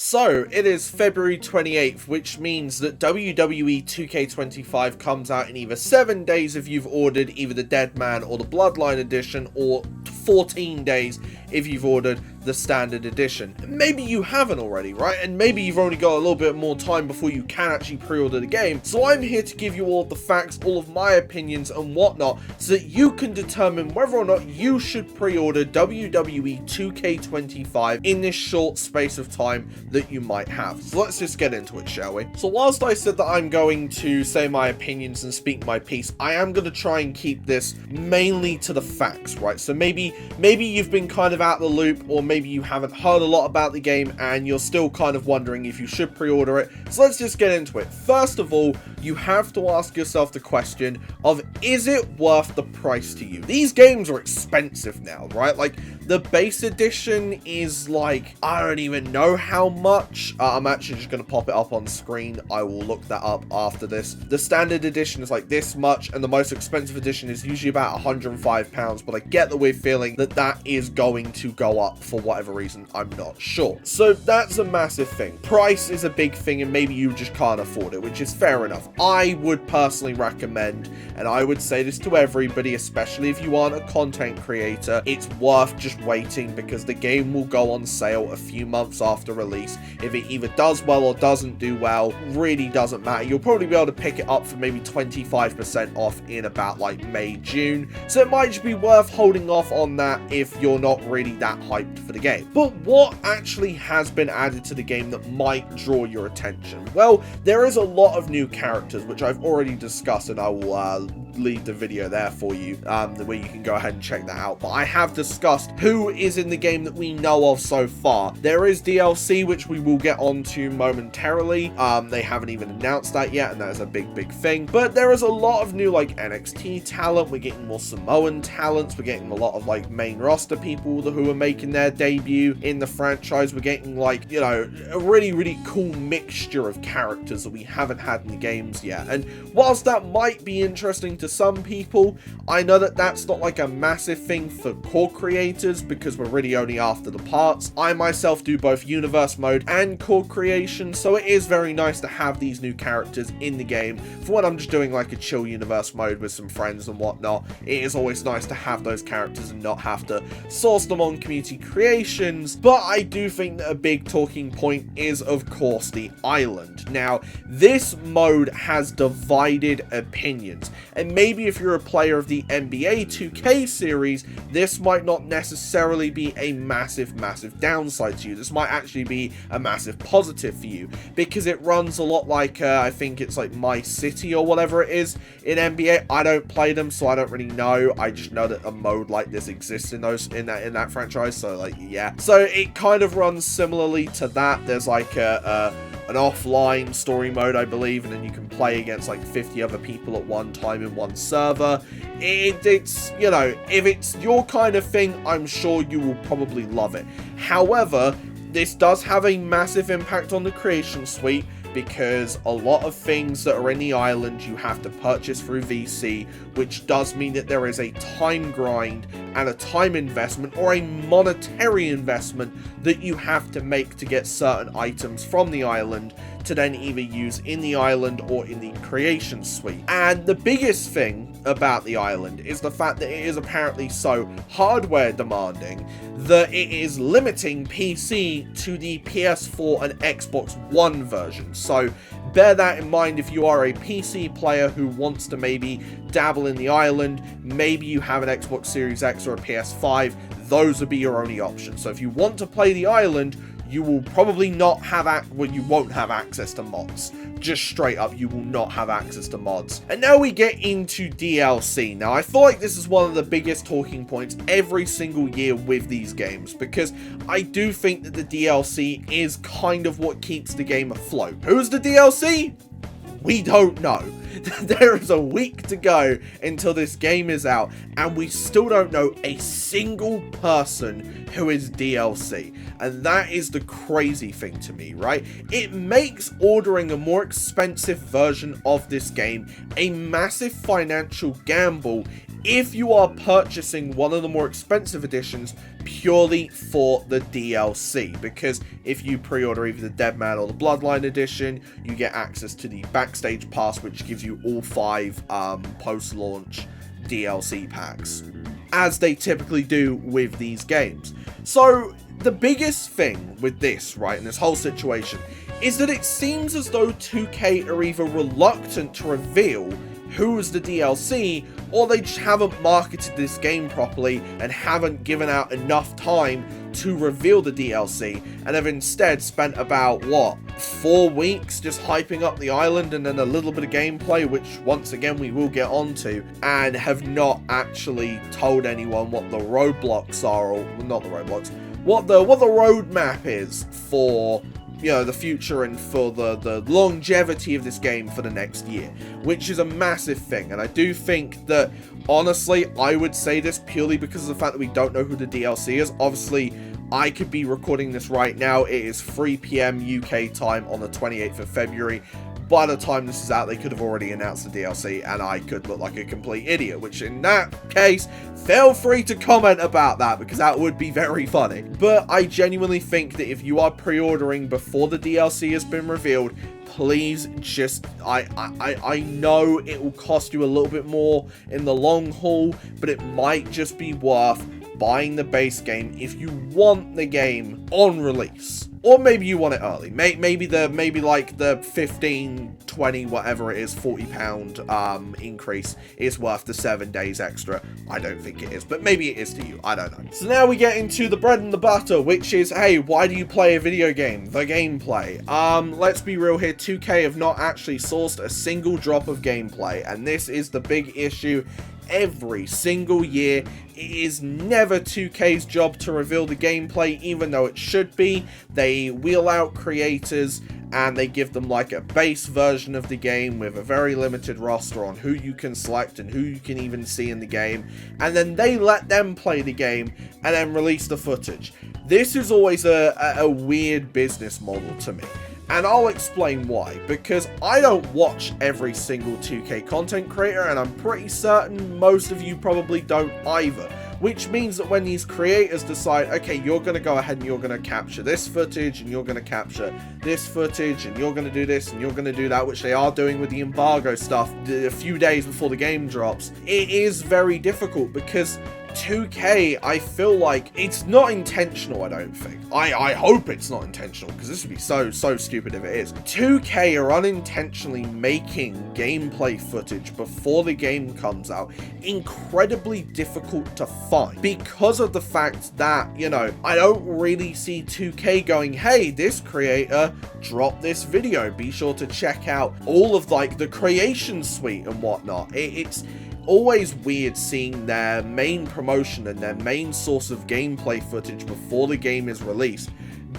So, it is February 28th, which means that WWE 2K25 comes out in either 7 days if you've ordered either the Deadman or the Bloodline edition, or 14 days if you've ordered the standard edition. Maybe you haven't already, right? And maybe you've only got a little bit more time before you can actually pre-order the game. So I'm here to give you all the facts, all of my opinions and whatnot, so that you can determine whether or not you should pre-order WWE 2K25 in this short space of time that you might have. So let's just get into it, shall we? So whilst I said that I'm going to say my opinions and speak my piece, I am going to try and keep this mainly to the facts, right? So maybe you've been kind of out the loop, or maybe you haven't heard a lot about the game and you're still kind of wondering if you should pre-order it. So let's just get into it. First of all, you have to ask yourself the question of, is it worth the price to you? These games are expensive now, right? Like, the base edition is like, I don't even know how much. I'm actually just going to pop it up on screen. I will look that up after this. The standard edition is like this much, and the most expensive edition is usually about £105, but I get that we're feeling that that is going to go up for whatever reason. I'm not sure. So that's a massive thing. Price is a big thing, and maybe you just can't afford it, which is fair enough. I would personally recommend, and I would say this to everybody, especially if you aren't a content creator, it's worth just waiting, because the game will go on sale a few months after release. If it either does well or doesn't do well, really doesn't matter. You'll probably be able to pick it up for maybe 25% off in about like May, June. So it might just be worth holding off on that if you're not really that hyped for the game. But what actually has been added to the game that might draw your attention? Well, there is a lot of new characters, which I've already discussed, and I will leave the video there for you, where you can go ahead and check that out. But I have discussed who is in the game that we know of so far. There is DLC, which we will get onto momentarily. They haven't even announced that yet, and that is a big thing. But there is a lot of new like NXT talent. We're getting more Samoan talents. We're getting a lot of like main roster people who are making their debut in the franchise. We're getting like, you know, a really cool mixture of characters that we haven't had in the games yet. And whilst that might be interesting to some people, I know that that's not like a massive thing for core creators, because we're really only after the parts. I myself do both universe mode and core creation, so it is very nice to have these new characters in the game. For when I'm just doing like a chill universe mode with some friends and whatnot, it is always nice to have those characters and not have to source them on community creations. But I do think that a big talking point is, of course, the island. Now, this mode has divided opinions, and maybe if you're a player of the NBA 2K series, this might not necessarily be a massive downside to you. This might actually be a massive positive for you, because it runs a lot like, I think it's like My City or whatever it is in NBA. I don't play them, so I don't really know. I just know that a mode like this exists in that franchise, so like, yeah. So it kind of runs similarly to that. There's like an offline story mode, I believe, and then you can play against like 50 other people at one time in one server. It's, you know, if it's your kind of thing, I'm sure you will probably love it. However, this does have a massive impact on the creation suite, because a lot of things that are in the island you have to purchase through VC, which does mean that there is a time grind and a time investment, or a monetary investment, that you have to make to get certain items from the island to then either use in the island or in the creation suite. And the biggest thing about the island is the fact that it is apparently so hardware demanding that it is limiting PC to the PS4 and Xbox One version. So bear that in mind if you are a PC player who wants to maybe dabble in the island. Maybe you have an Xbox Series X or a PS5. Those would be your only options. So if you want to play the island, you will probably not have you won't have access to mods. Just straight up, you will not have access to mods. And now we get into DLC. Now, I feel like this is one of the biggest talking points every single year with these games, because I do think that the DLC is kind of what keeps the game afloat. Who's the DLC? We don't know. There is a week to go until this game is out, and we still don't know a single person who is DLC. And that is the crazy thing to me, right? It makes ordering a more expensive version of this game a massive financial gamble if you are purchasing one of the more expensive editions purely for the DLC, because if you pre-order either the Deadman or the Bloodline edition, you get access to the Backstage Pass, which gives you all 5 post-launch DLC packs, as they typically do with these games. So the biggest thing with this, right, in this whole situation, is that it seems as though 2K are either reluctant to reveal who is the DLC, or they just haven't marketed this game properly and haven't given out enough time to reveal the DLC, and have instead spent about, what, 4 weeks just hyping up the island and then a little bit of gameplay, which once again we will get onto, and have not actually told anyone what the roadblocks are, or not the roadblocks, what the roadmap is for, you know, the future and for the longevity of this game for the next year, which is a massive thing. And I do think that, honestly, I would say this purely because of the fact that we don't know who the DLC is. Obviously, I could be recording this right now. It is 3 PM UK time on the 28th of February. By the time this is out, they could have already announced the DLC, and I could look like a complete idiot, which in that case, feel free to comment about that, because that would be very funny. But I genuinely think that if you are pre-ordering before the DLC has been revealed, please just, I know it will cost you a little bit more in the long haul, but it might just be worth buying the base game if you want the game on release. Or maybe you want it early. Maybe like the 15, 20, whatever it is, £40 increase is worth the 7 days extra. I don't think it is, but maybe it is to you. I don't know. So now we get into the bread and the butter, which is, hey, why do you play a video game? The gameplay. Let's be real here. 2K have not actually sourced a single drop of gameplay, and this is the big issue. Every single year, it is never 2K's job to reveal the gameplay, even though it should be. They wheel out creators and they give them like a base version of the game with a very limited roster on who you can select and who you can even see in the game, and then they let them play the game and then release the footage. This is always a weird business model to me. And I'll explain why, because I don't watch every single 2K content creator, and I'm pretty certain most of you probably don't either. Which means that when these creators decide, okay, you're going to go ahead and you're going to capture this footage, and you're going to capture this footage, and you're going to do this, and you're going to do that, which they are doing with the embargo stuff a few days before the game drops, it is very difficult, because 2K, I feel like it's not intentional, I don't think. I hope it's not intentional, because this would be so stupid if it is. 2K are unintentionally making gameplay footage before the game comes out incredibly difficult to find, because of the fact that, you know, I don't really see 2K going, hey, this creator dropped this video, be sure to check out all of like the creation suite and whatnot. It's always weird seeing their main promotion and their main source of gameplay footage before the game is released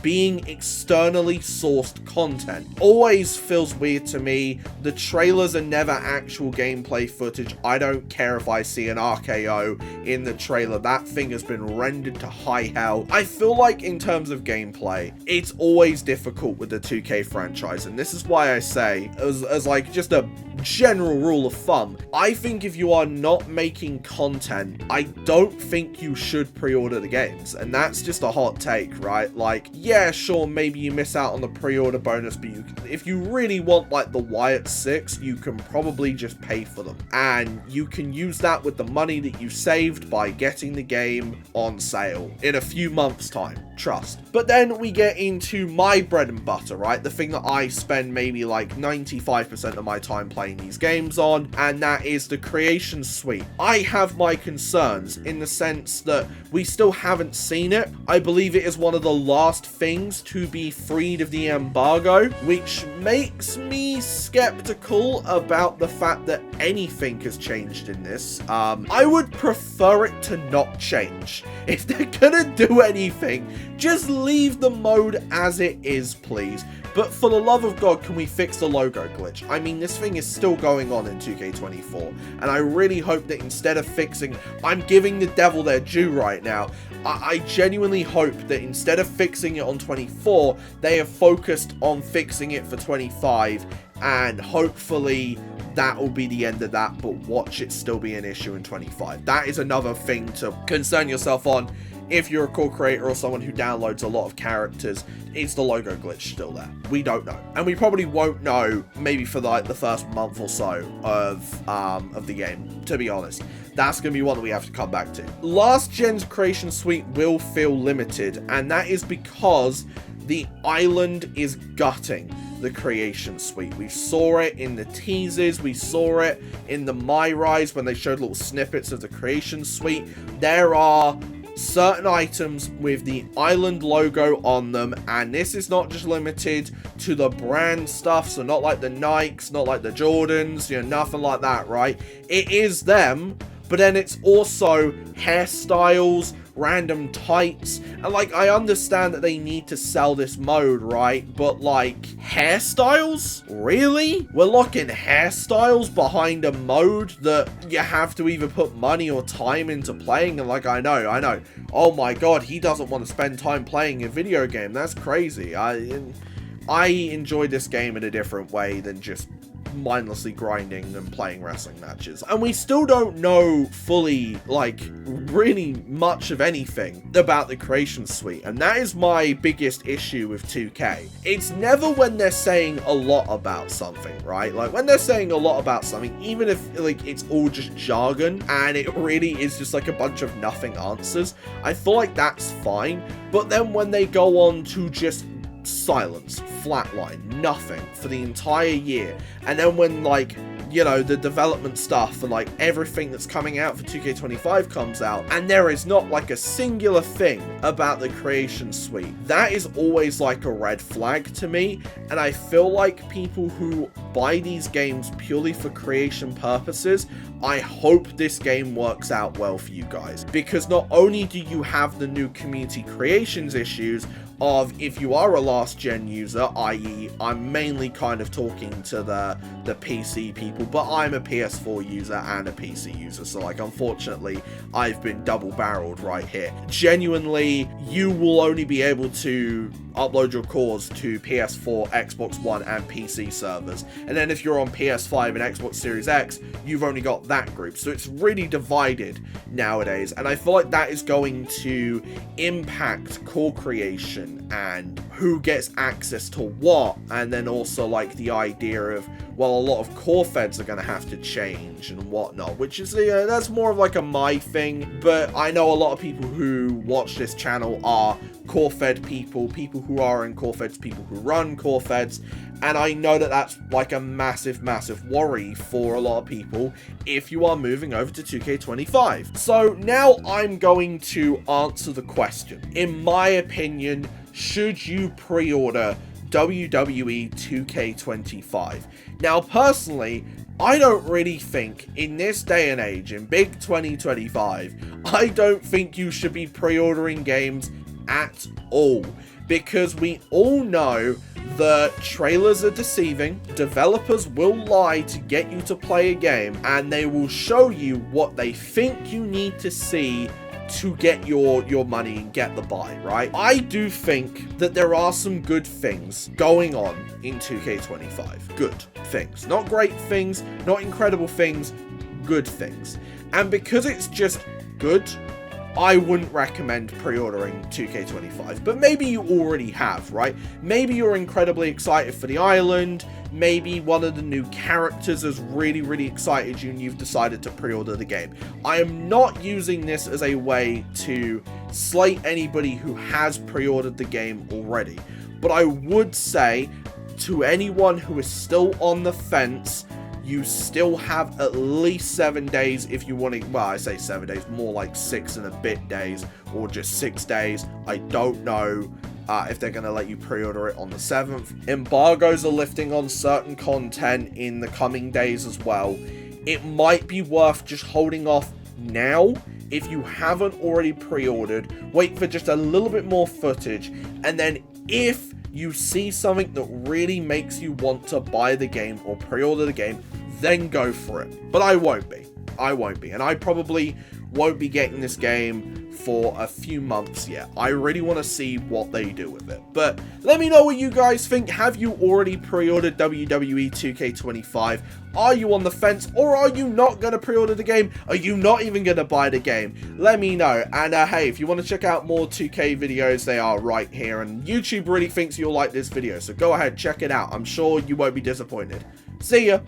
being externally sourced content. Always feels weird to me. The trailers are never actual gameplay footage. I don't care if I see an RKO in the trailer. That thing has been rendered to high hell. I feel like in terms of gameplay, it's always difficult with the 2K franchise, and this is why I say, as like just a general rule of thumb, I think if you are not making content, I don't think you should pre-order the games. And that's just a hot take, right? Like, yeah, sure, maybe you miss out on the pre-order bonus, but if you really want like the Wyatt 6, you can probably just pay for them, and you can use that with the money that you saved by getting the game on sale in a few months' time. Trust. But then we get into my bread and butter, right? The thing that I spend maybe like 95% of my time playing these games on, and that is the creation suite. I have my concerns in the sense that we still haven't seen it. I believe it is one of the last things to be freed of the embargo, which makes me skeptical about the fact that anything has changed in this. I would prefer it to not change. If they're gonna do anything, just leave the mode as it is, please. But for the love of God, can we fix the logo glitch? I mean, this thing is still going on in 2K24, and I really hope that instead of fixing, I'm giving the devil their due right now, I genuinely hope that instead of fixing it on 24, they have focused on fixing it for 25, and hopefully that will be the end of that, but watch it still be an issue in 25. That is another thing to concern yourself on. if you're a core creator or someone who downloads a lot of characters, is the logo glitch still there? We don't know. And we probably won't know maybe for like the first month or so of the game, to be honest. That's going to be one that we have to come back to. Last gen's creation suite will feel limited, and that is because the island is gutting the creation suite. We saw it in the teasers, we saw it in the My Rise when they showed little snippets of the creation suite. There are certain items with the island logo on them, and this is not just limited to the brand stuff, so not like the Nikes, not like the Jordans, you know, nothing like that, right? It is them, but then it's also hairstyles, random tights, and like, I understand that they need to sell this mode, right? But like, hairstyles? Really? We're locking hairstyles behind a mode that you have to either put money or time into playing? And like, I know, oh my god, he doesn't want to spend time playing a video game. That's crazy. I enjoy this game in a different way than just mindlessly grinding and playing wrestling matches. And we still don't know fully, like, really much of anything about the creation suite, and that is my biggest issue with 2K. It's never when they're saying a lot about something, right? Like, when they're saying a lot about something, even if, like, it's all just jargon and it really is just like a bunch of nothing answers, I feel like that's fine. But then when they go on to just silence, flatline, nothing for the entire year, and then when, like, you know, the development stuff and like everything that's coming out for 2K25 comes out, and there is not like a singular thing about the creation suite, that is always like a red flag to me. And I feel like people who buy these games purely for creation purposes, I hope this game works out well for you guys, because not only do you have the new community creations issues of, if you are a last gen user, i.e. I'm mainly kind of talking to the PC people, but I'm a PS4 user and a PC user, so like, unfortunately, I've been double barreled right here. Genuinely, you will only be able to upload your cores to PS4, Xbox One, and PC servers, and then if you're on PS5 and Xbox Series X, you've only got that group, so it's really divided nowadays, and I feel like that is going to impact core creation and who gets access to what, and then also like the idea of, well, a lot of core feds are going to have to change and whatnot, which is, that's more of like a my thing, but I know a lot of people who watch this channel are core fed people who are in core feds, people who run core feds, and I know that that's like a massive worry for a lot of people if you are moving over to 2K25. So now I'm going to answer the question. In my opinion, should you pre-order WWE 2K25? Now, personally, I don't really think, in this day and age, in big 2025, I don't think you should be pre-ordering games at all, because we all know the trailers are deceiving, developers will lie to get you to play a game, and they will show you what they think you need to see to get your money and get the buy, right? I do think that there are some good things going on in 2K25. Good things. Not great things, not incredible things, good things. And because it's just good, I wouldn't recommend pre-ordering 2K25, but maybe you already have, right? Maybe you're incredibly excited for the island, maybe one of the new characters has really excited you and you've decided to pre-order the game. I am not using this as a way to slate anybody who has pre-ordered the game already, but I would say to anyone who is still on the fence, you still have at least 7 days if you want to, well, I say 7 days, more like 6 and a bit days, or just 6 days. I don't know if they're going to let you pre-order it on the 7th. Embargoes are lifting on certain content in the coming days as well. It might be worth just holding off now. If you haven't already pre-ordered, wait for just a little bit more footage, and then if you see something that really makes you want to buy the game or pre-order the game, then go for it. But I won't be. And I probably won't be getting this game for a few months yet. I really want to see what they do with it. But let me know what you guys think. Have you already pre-ordered WWE 2K25? Are you on the fence, or are you not going to pre-order the game? Are you not even going to buy the game? Let me know. And hey, if you want to check out more 2K videos, they are right here. And YouTube really thinks you'll like this video, so go ahead, check it out. I'm sure you won't be disappointed. See ya!